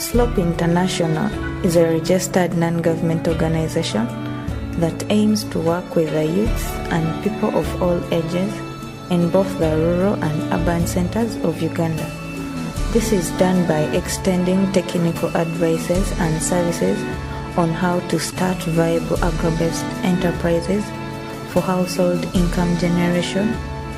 Slope International is a registered non-government organization that aims to work with the youth and people of all ages in both the rural and urban centers of Uganda. This is done by extending technical advices and services on how to start viable agro-based enterprises for household income generation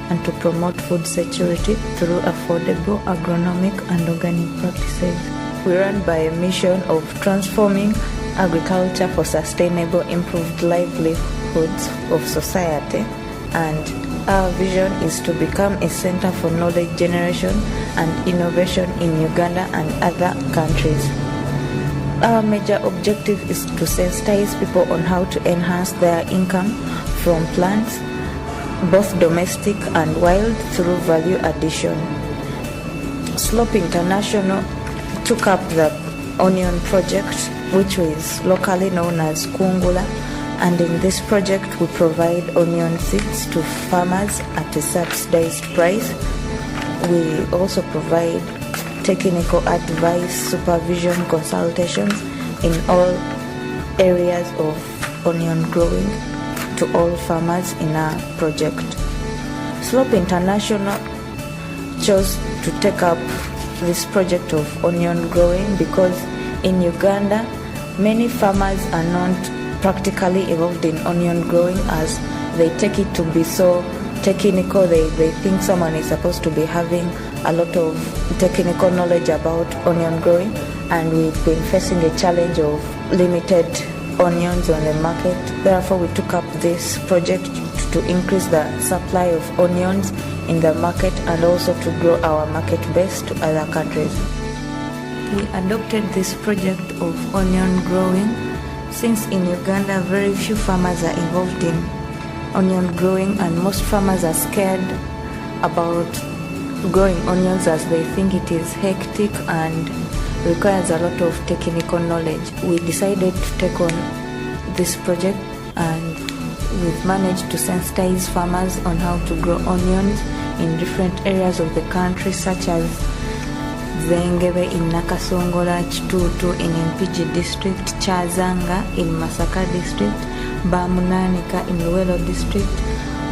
and to promote food security through affordable agronomic and organic practices. We run by a mission of transforming agriculture for sustainable improved livelihoods of society, and our vision is to become a center for knowledge generation and innovation in Uganda and other countries. Our major objective is to sensitize people on how to enhance their income from plants, both domestic and wild, through value addition. Slope International took up the onion project, which is locally known as kungula, and in this project we provide onion seeds to farmers at a subsidized price. We also provide technical advice, supervision, consultations in all areas of onion growing to all farmers in our project. Slope International chose to take up this project of onion growing because in Uganda many farmers are not practically involved in onion growing, as they take it to be so technical. They think someone is supposed to be having a lot of technical knowledge about onion growing, and we've been facing a challenge of limited onions on the market. Therefore, we took up this project to increase the supply of onions in the market and also to grow our market base to other countries. We adopted this project of onion growing since in Uganda very few farmers are involved in onion growing, and most farmers are scared about growing onions as they think it is hectic and requires a lot of technical knowledge. We decided to take on this project, and we've managed to sensitize farmers on how to grow onions in different areas of the country, such as Zengebe in Nakasongola, Chitutu in Mpigi district, Chazanga in Masaka district, Bamunanika in Luwelo district,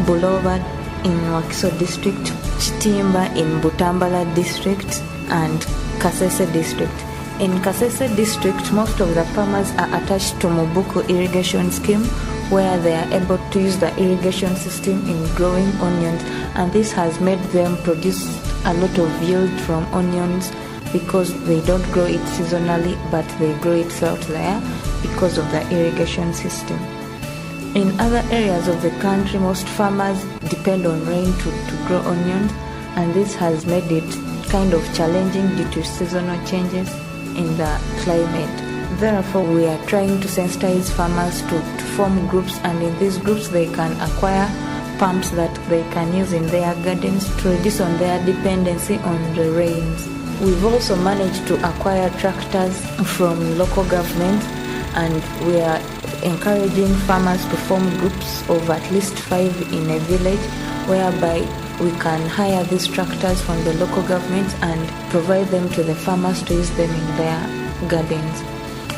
Buloba in Wakiso district, Chitimba in Butambala district, and Kasese district. In Kasese district, most of the farmers are attached to Mubuku irrigation scheme, where they are able to use the irrigation system in growing onions, and this has made them produce a lot of yield from onions because they don't grow it seasonally, but they grow it throughout the year because of the irrigation system. In other areas of the country, most farmers depend on rain to grow onions, and this has made it kind of challenging due to seasonal changes in the climate. Therefore, we are trying to sensitize farmers to form groups, and in these groups they can acquire pumps that they can use in their gardens to reduce on their dependency on the rains. We've also managed to acquire tractors from local government, and we are encouraging farmers to form groups of at least 5 in a village, whereby we can hire these tractors from the local government and provide them to the farmers to use them in their gardens.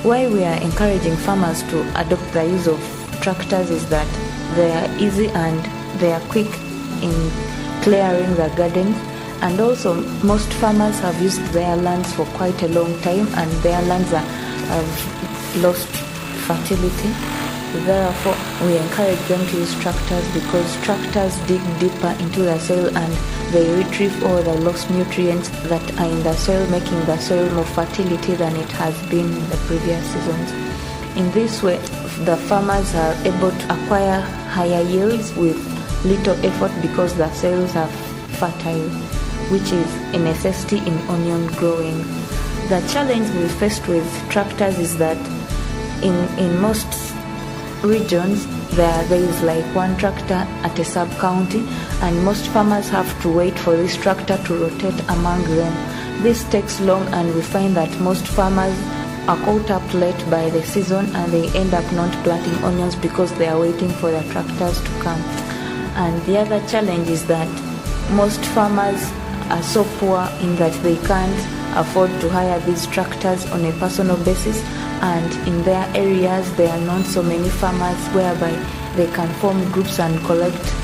Why we are encouraging farmers to adopt the use of tractors is that they are easy and they are quick in clearing the gardens, and also most farmers have used their lands for quite a long time and their lands have lost fertility. Therefore, we encourage them to use tractors because tractors dig deeper into the soil and they retrieve all the lost nutrients that are in the soil, making the soil more fertility than it has been in the previous seasons. In this way, the farmers are able to acquire higher yields with little effort because the soils are fertile, which is a necessity in onion growing. The challenge we faced with tractors is that in most regions there is like one tractor at a sub-county, and most farmers have to wait for this tractor to rotate among them. This takes long, and we find that most farmers are caught up late by the season and they end up not planting onions because they are waiting for the tractors to come. And the other challenge is that most farmers are so poor in that they can't afford to hire these tractors on a personal basis, and in their areas there are not so many farmers whereby they can form groups and collect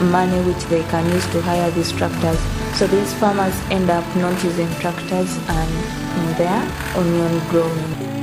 money which they can use to hire these tractors. So these farmers end up not using tractors and in their onion growing.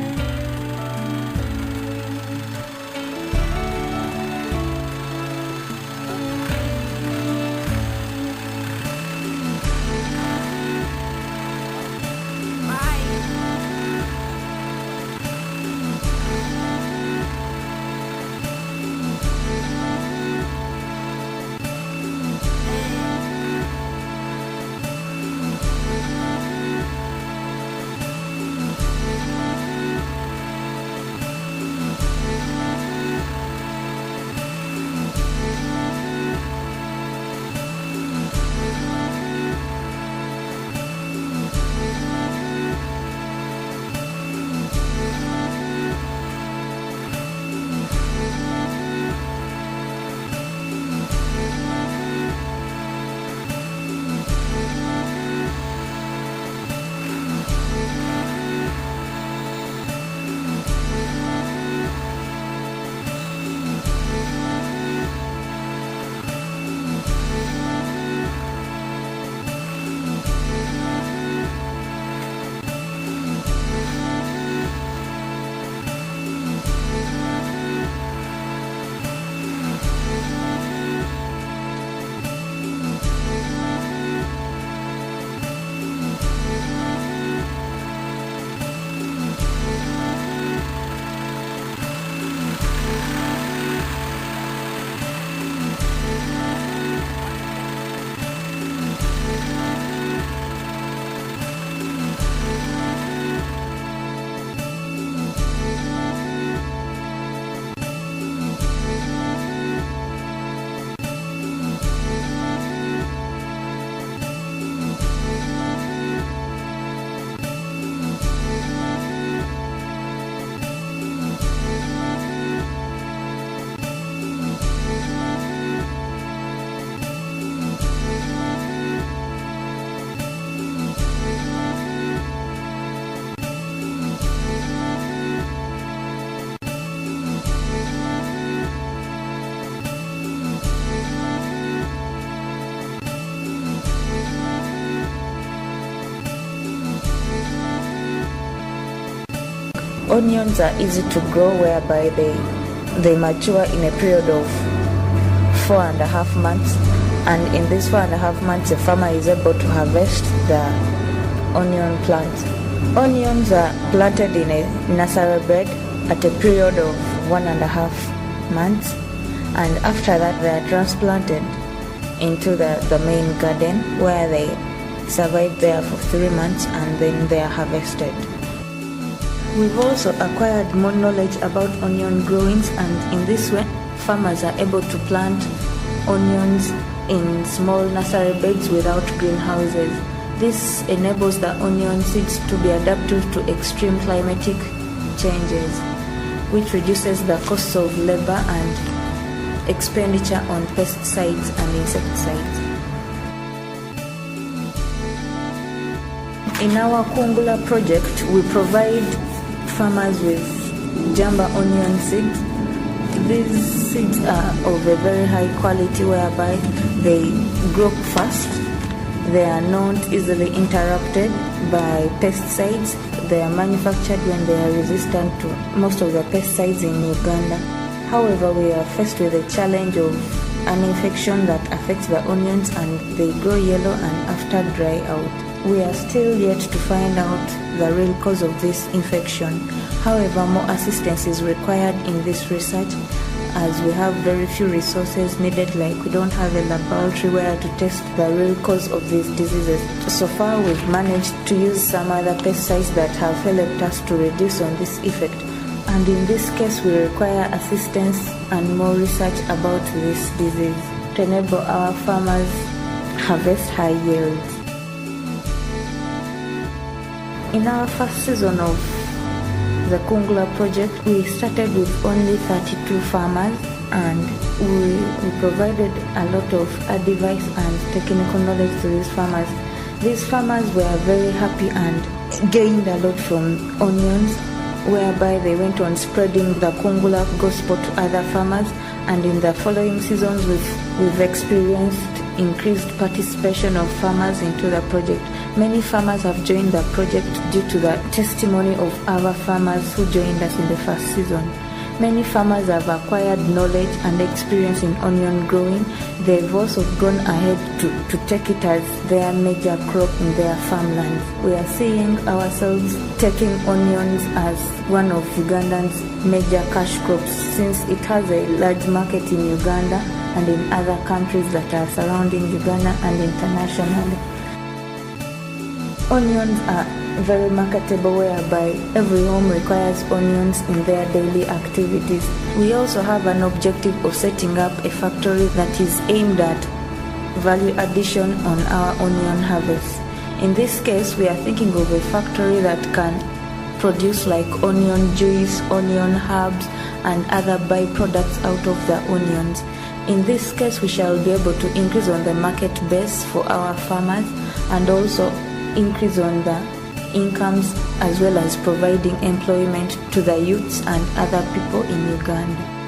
Onions are easy to grow whereby they mature in a period of 4.5 months, and in this 4.5 months the farmer is able to harvest the onion plants. Onions are planted in a nursery bed at a period of 1.5 months, and after that they are transplanted into the main garden where they survive there for 3 months and then they are harvested. We've also acquired more knowledge about onion growings, and in this way farmers are able to plant onions in small nursery beds without greenhouses. This enables the onion seeds to be adaptive to extreme climatic changes, which reduces the costs of labor and expenditure on pesticides and insecticides. In our Kungula project, we provide farmers with jamba onion seeds. These seeds are of a very high quality whereby they grow fast, they are not easily interrupted by pesticides, they are manufactured when they are resistant to most of the pesticides in Uganda. However, we are faced with the challenge of an infection that affects the onions and they grow yellow and after dry out. We are still yet to find out the real cause of this infection. However, more assistance is required in this research as we have very few resources needed, like we don't have a laboratory where to test the real cause of these diseases. So far, we've managed to use some other pesticides that have helped us to reduce on this effect. And in this case, we require assistance and more research about this disease to enable our farmers harvest high yields. In our first season of the Kungula project, we started with only 32 farmers, and we provided a lot of advice and technical knowledge to these farmers. These farmers were very happy and gained a lot from onions, whereby they went on spreading the kungula gospel to other farmers, and in the following seasons we've experienced increased participation of farmers into the project. Many farmers have joined the project due to the testimony of other farmers who joined us in the first season. Many farmers have acquired knowledge and experience in onion growing. They've also gone ahead to take it as their major crop in their farmlands. We are seeing ourselves taking onions as one of Uganda's major cash crops, since it has a large market in Uganda and in other countries that are surrounding Uganda and internationally. Onions are very marketable, whereby every home requires onions in their daily activities. We also have an objective of setting up a factory that is aimed at value addition on our onion harvest. In this case, we are thinking of a factory that can produce like onion juice, onion herbs, and other byproducts out of the onions. In this case, we shall be able to increase on the market base for our farmers and also increase on the incomes, as well as providing employment to the youths and other people in Uganda.